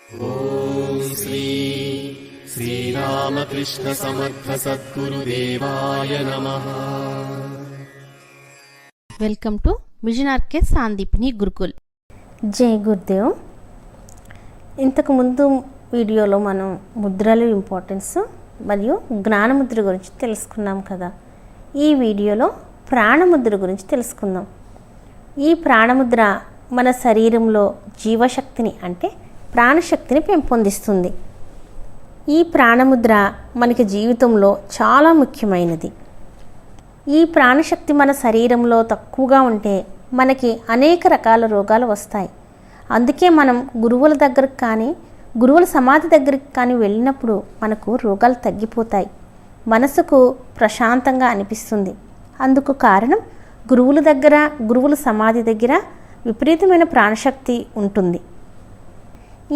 ఓం శ్రీ శ్రీరామకృష్ణ సమర్థ సద్గురుదేవాయ నమః. Welcome to mission RK Sandipani Gurukul. జై గురుదేవ్. ఇంతకుముందు వీడియోలో మనం ముద్రల ఇంపార్టెన్స్ మరియు జ్ఞానముద్ర గురించి తెలుసుకున్నాం కదా. ఈ వీడియోలో ప్రాణముద్ర గురించి తెలుసుకుందాం. ఈ ప్రాణముద్ర మన శరీరంలో జీవశక్తిని అంటే ప్రాణశక్తిని పెంపొందిస్తుంది. ఈ ప్రాణముద్ర మనకి జీవితంలో చాలా ముఖ్యమైనది. ఈ ప్రాణశక్తి మన శరీరంలో తక్కువగా ఉంటే మనకి అనేక రకాల రోగాలు వస్తాయి. అందుకే మనం గురువుల దగ్గరికి కానీ గురువుల సమాధి దగ్గరికి కానీ వెళ్ళినప్పుడు మనకు రోగాలు తగ్గిపోతాయి, మనసుకు ప్రశాంతంగా అనిపిస్తుంది. అందుకు కారణం గురువుల దగ్గర, గురువుల సమాధి దగ్గర విపరీతమైన ప్రాణశక్తి ఉంటుంది.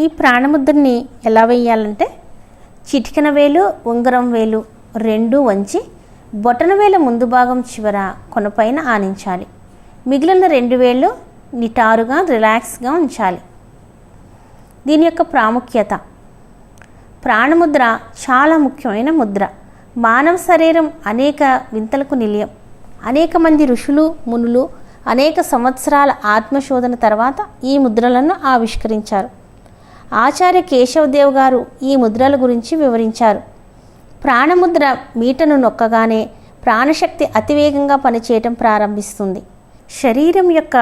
ఈ ప్రాణముద్రని ఎలా వేయాలంటే చిటికెన వేలు, ఉంగరం వేలు రెండు వంచి బొటన వేల ముందు భాగం చివర కొనపైన ఆనించాలి. మిగిలిన రెండు వేళ్ళు నిటారుగా రిలాక్స్గా ఉంచాలి. దీని యొక్క ప్రాముఖ్యత, ప్రాణముద్ర చాలా ముఖ్యమైన ముద్ర. మానవ శరీరం అనేక వింతలకు నిలయం. అనేక మంది ఋషులు, మునులు అనేక సంవత్సరాల ఆత్మశోధన తర్వాత ఈ ముద్రలను ఆవిష్కరించారు. ఆచార్య కేశవదేవ్ గారు ఈ ముద్రల గురించి వివరించారు. ప్రాణముద్ర మీటను నొక్కగానే ప్రాణశక్తి అతివేగంగా పనిచేయటం ప్రారంభిస్తుంది. శరీరం యొక్క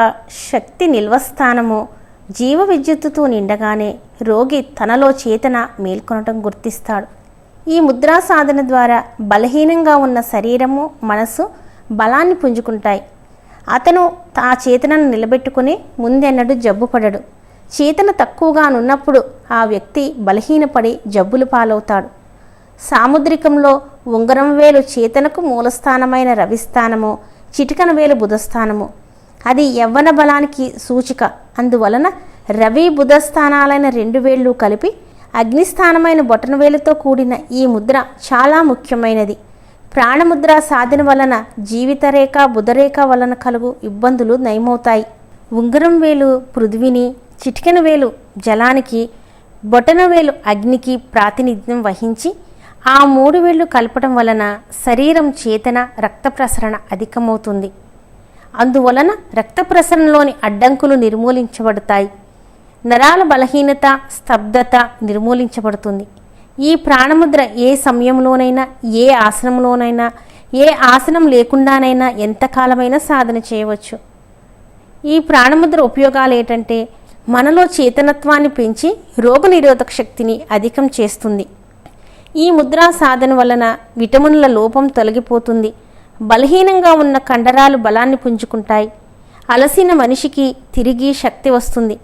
శక్తి నిల్వస్థానము జీవ విద్యుత్తుతో నిండగానే రోగి తనలో చేతన మేల్కొనటం గుర్తిస్తాడు. ఈ ముద్రా సాధన ద్వారా బలహీనంగా ఉన్న శరీరము, మనసు బలాన్ని పుంజుకుంటాయి. అతను ఆ చేతనను నిలబెట్టుకుని ముందెన్నడూ జబ్బు పడడు. చేతన తక్కువగా ఉన్నప్పుడు ఆ వ్యక్తి బలహీనపడి జబ్బులు పాలవుతాడు. సాముద్రికంలో ఉంగరం వేలు చేతనకు మూలస్థానమైన రవిస్థానము, చిటికన వేలు బుధస్థానము. అది యవ్వన బలానికి సూచిక. అందువలన రవి బుధ స్థానాలైన రెండు వేళ్ళు కలిపి అగ్నిస్థానమైన బొటన వేలుతో కూడిన ఈ ముద్ర చాలా ముఖ్యమైనది. ప్రాణముద్ర సాధన వలన జీవితరేఖ, బుధరేఖ వలన కలుగు ఇబ్బందులు నయమవుతాయి. ఉంగరం వేలు పృథ్వీని, చిటికెన వేలు జలానికి, బొటన వేలు అగ్నికి ప్రాతినిధ్యం వహించి ఆ మూడు వేళ్ళు కలపడం వలన శరీరం చేతన, రక్త ప్రసరణ అధికమవుతుంది. అందువలన రక్త ప్రసరణలోని అడ్డంకులు నిర్మూలించబడతాయి. నరాల బలహీనత, స్తబ్దత నిర్మూలించబడుతుంది. ఈ ప్రాణముద్ర ఏ సమయంలోనైనా, ఏ ఆసనంలోనైనా, ఏ ఆసనం లేకుండానైనా ఎంతకాలమైనా సాధన చేయవచ్చు. ఈ ప్రాణముద్ర ఉపయోగాలు ఏంటంటే మనలో చేతనత్వాన్ని పెంచి రోగనిరోధక శక్తిని అధికం చేస్తుంది. ఈ ముద్రా సాధన వలన విటమిన్ల లోపం తొలగిపోతుంది. బలహీనంగా ఉన్న కండరాలు బలాన్ని పుంజుకుంటాయి. అలసిన మనిషికి తిరిగి శక్తి వస్తుంది.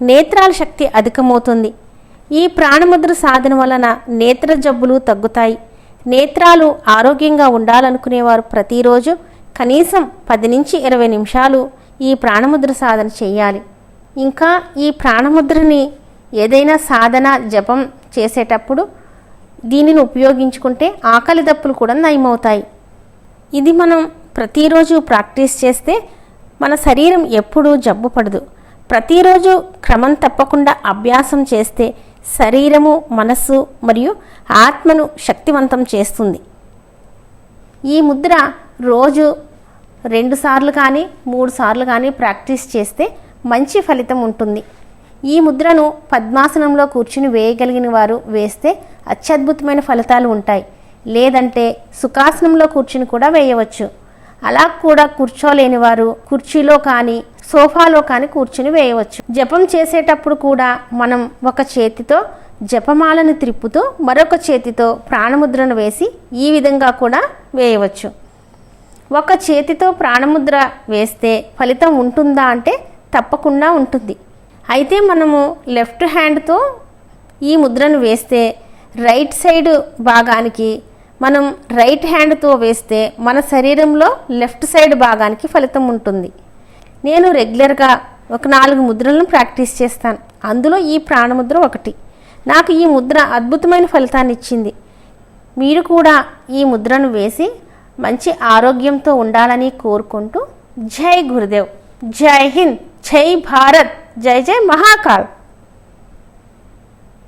నేత్రాల శక్తి అధికమవుతుంది. ఈ ప్రాణముద్ర సాధన వలన నేత్ర జబ్బులు తగ్గుతాయి. నేత్రాలు ఆరోగ్యంగా ఉండాలనుకునేవారు ప్రతిరోజు కనీసం 10 నుంచి 20 నిమిషాలు ఈ ప్రాణముద్ర సాధన చేయాలి. ఇంకా ఈ ప్రాణముద్రని ఏదైనా సాధన, జపం చేసేటప్పుడు దీనిని ఉపయోగించుకుంటే ఆకలి దప్పులు కూడా నయమవుతాయి. ఇది మనం ప్రతిరోజు ప్రాక్టీస్ చేస్తే మన శరీరం ఎప్పుడూ జబ్బు పడదు. ప్రతిరోజు క్రమం తప్పకుండా అభ్యాసం చేస్తే శరీరము, మనస్సు మరియు ఆత్మను శక్తివంతం చేస్తుంది. ఈ ముద్ర రోజు 2 సార్లు కానీ 3 సార్లు కానీ ప్రాక్టీస్ చేస్తే మంచి ఫలితం ఉంటుంది. ఈ ముద్రను పద్మాసనంలో కూర్చుని వేయగలిగిన వారు వేస్తే అత్యద్భుతమైన ఫలితాలు ఉంటాయి. లేదంటే సుఖాసనంలో కూర్చుని కూడా వేయవచ్చు. అలా కూడా కూర్చోలేని వారు కుర్చీలో కానీ సోఫాలో కానీ కూర్చుని వేయవచ్చు. జపం చేసేటప్పుడు కూడా మనం ఒక చేతితో జపమాలను త్రిప్పుతూ మరొక చేతితో ప్రాణముద్రను వేసి ఈ విధంగా కూడా వేయవచ్చు. ఒక చేతితో ప్రాణముద్ర వేస్తే ఫలితం ఉంటుందా అంటే తప్పకుండా ఉంటుంది. అయితే మనము లెఫ్ట్ హ్యాండ్తో ఈ ముద్రను వేస్తే రైట్ సైడ్ భాగానికి, మనం రైట్ హ్యాండ్తో వేస్తే మన శరీరంలో లెఫ్ట్ సైడ్ భాగానికి ఫలితం ఉంటుంది. నేను రెగ్యులర్గా ఒక 4 ముద్రలను ప్రాక్టీస్ చేస్తాను. అందులో ఈ ప్రాణముద్ర ఒకటి. నాకు ఈ ముద్ర అద్భుతమైన ఫలితాన్ని ఇచ్చింది. మీరు కూడా ఈ ముద్రను వేసి మంచి ఆరోగ్యంతో ఉండాలని కోరుకుంటూ జై గురుదేవ్, జై హింద్, జై భారత్, జై జై మహాకాల్.